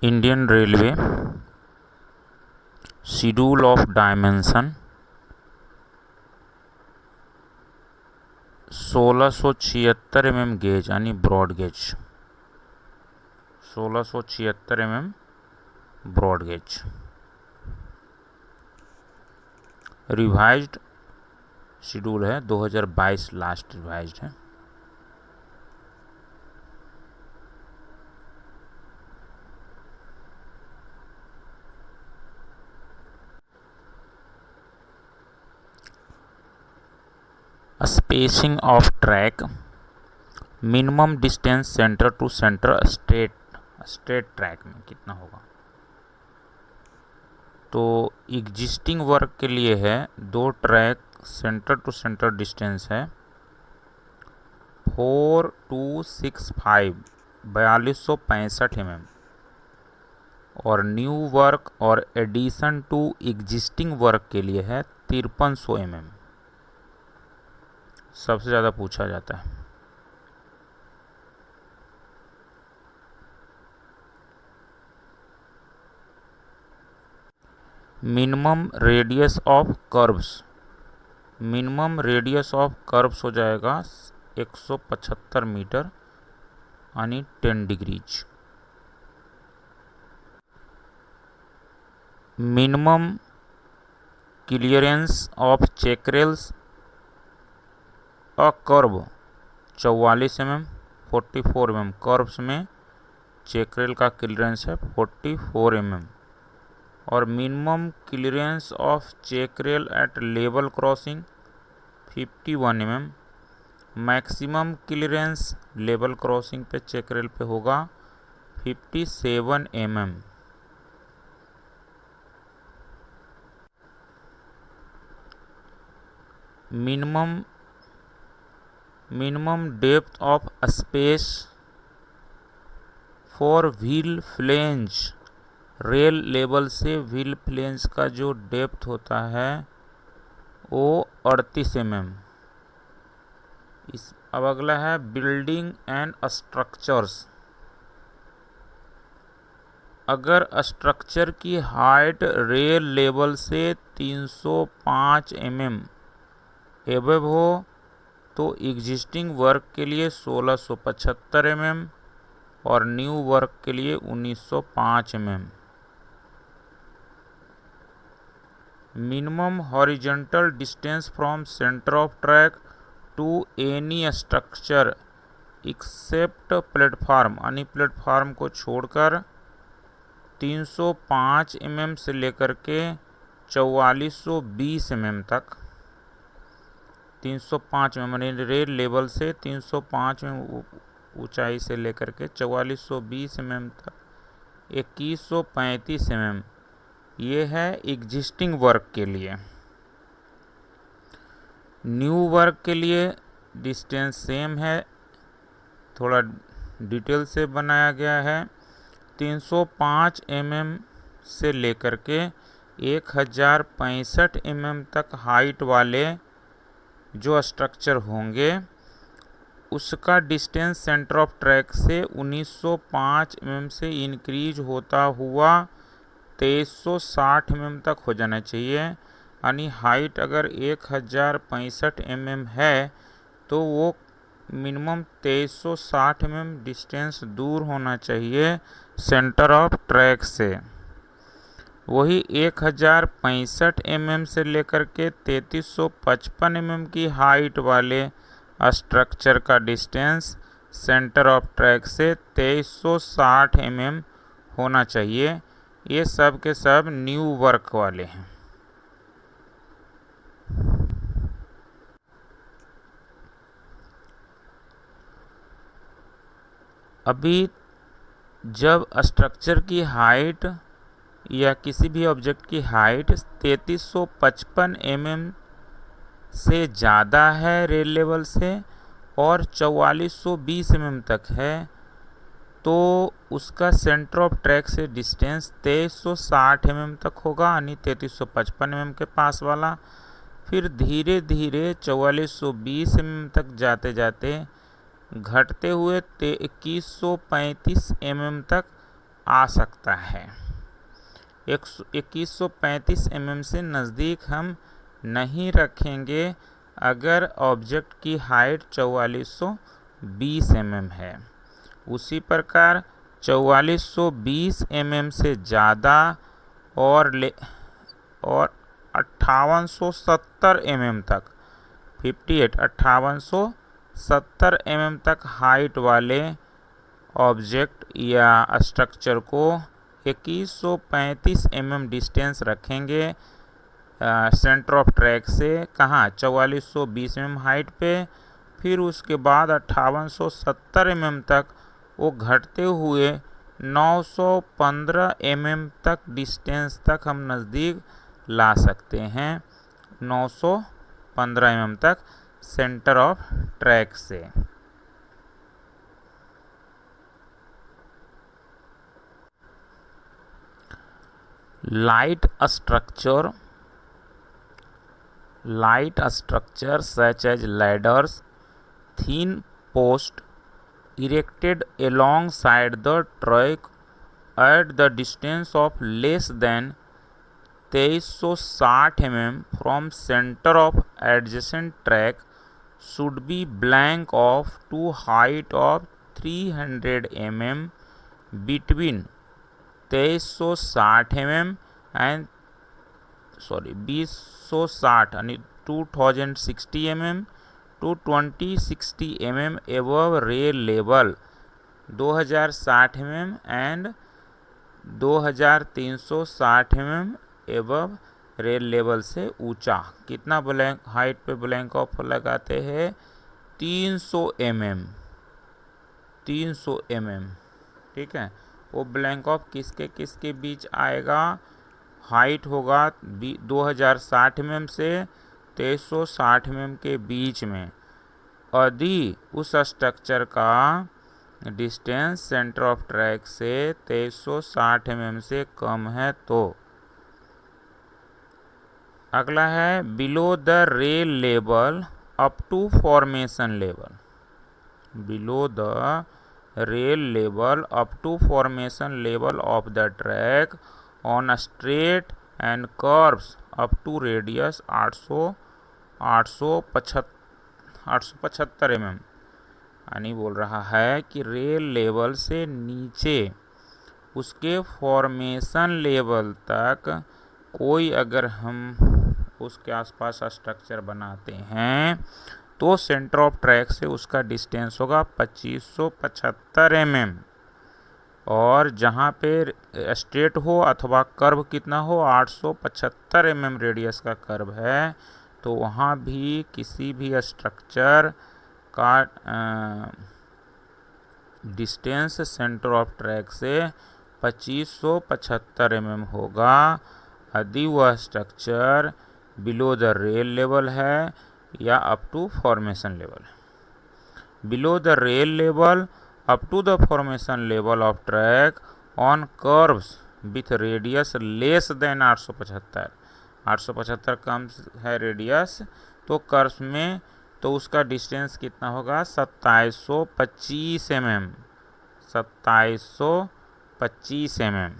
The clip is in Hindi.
Indian railway schedule of dimension 1676 mm gauge यानी broad gauge, 1676 mm broad gauge. Revised schedule है 2022, लास्ट रिवाइज्ड है। Spacing of track, minimum distance centre to centre straight track में कितना होगा। तो एग्जिस्टिंग वर्क के लिए है 2 track, centre to centre distance है 4265 4265 mm, और न्यू वर्क और एडिशन टू एग्जिस्टिंग वर्क के लिए है 5300 mm। सबसे ज़्यादा पूछा जाता है। Minimum radius of curves, minimum radius of curves हो जाएगा 175 मीटर यानी 10 degrees. Minimum clearance of check rails a curve 44 mm 44 mm, curves में चेकरेल का क्लियरेंस है 44 mm। और minimum clearance of check rail at level crossing 51 mm, maximum clearance level crossing पे चेकरेल पे होगा 57 mm। Minimum depth of space for wheel flange, rail level से व्हील फ्लेंज का जो डेप्थ होता है वो 38 mm। अब अगला है बिल्डिंग एंड स्ट्रक्चर्स। अगर स्ट्रक्चर की हाइट रेल लेवल से 305 mm एबव हो तो एग्जिस्टिंग वर्क के लिए 1675 mm और न्यू वर्क के लिए 1905 mm। Minimum horizontal distance from centre of track to any structure except platform, यानी प्लेटफार्म को छोड़कर 305 mm से लेकर के 4420 mm तक। 305 mm यानी रेल लेवल से 305 mm ऊंचाई से लेकर के 4420 mm तक 2135 mm, ये है एग्जिस्टिंग वर्क के लिए। न्यू वर्क के लिए डिस्टेंस सेम है, थोड़ा डिटेल से बनाया गया है। 305 mm से लेकर के 1065 mm तक हाइट वाले जो स्ट्रक्चर होंगे उसका डिस्टेंस सेंटर ऑफ ट्रैक से 1905 mm से इंक्रीज होता हुआ 2360 mm तक हो जाना चाहिए। यानी हाइट अगर 1065 mm है तो वो मिनिमम 2360 mm डिस्टेंस दूर होना चाहिए सेंटर ऑफ ट्रैक से। वही 1065 mm से लेकर के 3355 mm की हाइट वाले स्ट्रक्चर का डिस्टेंस सेंटर ऑफ ट्रैक से 2360 mm होना चाहिए। ये सब के सब न्यू वर्क वाले हैं। अभी जब स्ट्रक्चर की हाइट या किसी भी ऑब्जेक्ट की हाइट 3355 mm से ज़्यादा है रेल लेवल से और 4420 mm तक है तो उसका सेंटर ऑफ ट्रैक से डिस्टेंस 2360 mm तक होगा, यानी 3355 mm के पास वाला। फिर धीरे धीरे 4420 mm तक जाते जाते घटते हुए 2135 mm तक आ सकता है। 2135 mm से नज़दीक हम नहीं रखेंगे अगर ऑब्जेक्ट की हाइट 4420 mm है। उसी प्रकार 4420 mm से ज़्यादा और 5870 mm तक 5870 mm तक हाइट वाले ऑब्जेक्ट या स्ट्रक्चर को 2135 mm डिस्टेंस रखेंगे सेंटर ऑफ ट्रैक से। कहाँ? 4420 mm हाइट पे। फिर उसके बाद 5870 mm तक वो घटते हुए 915 mm तक डिस्टेंस तक हम नज़दीक ला सकते हैं, 915 mm तक सेंटर ऑफ ट्रैक से। Light structure such as ladders, thin posts erected alongside the track at the distance of less than 2360 mm from center of adjacent track should be blank of to height of 300 mm between 2360 mm and 2060 and 2060 mm to 2060 mm above rail level, 2060 mm and 2360 mm above rail level से ऊंचा। कितना ब्लैंक हाइट पे ब्लैंक ऑफ लगाते हैं? 300 mm, 300 mm। ठीक है, वो ब्लैंक ऑफ किसके किसके बीच आएगा? हाइट होगा 2060 mm से 2360 mm के बीच में। यदि उस स्ट्रक्चर का डिस्टेंस सेंटर ऑफ ट्रैक से 2360 mm से कम है तो। अगला है below the rail level up to formation level. Below the rail level up to formation level of the track on a straight and curves up to radius 875 mm। यानी बोल रहा है कि रेल लेवल से नीचे उसके फॉर्मेशन लेवल तक कोई अगर हम उसके आसपास स्ट्रक्चर बनाते हैं तो सेंटर ऑफ ट्रैक से उसका डिस्टेंस होगा 2575 mm। और जहाँ पे स्ट्रेट हो अथवा कर्व कितना हो 875 mm रेडियस का कर्व है तो वहाँ भी किसी भी स्ट्रक्चर का डिस्टेंस सेंटर ऑफ ट्रैक से 2575 mm होगा यदि वह structure below the rail level है या up to formation level. Below the rail level up to the formation level of track on curves with radius less than 875 कम है रेडियस तो कर्व्स में तो उसका डिस्टेंस कितना होगा 2725 mm, 2725 mm।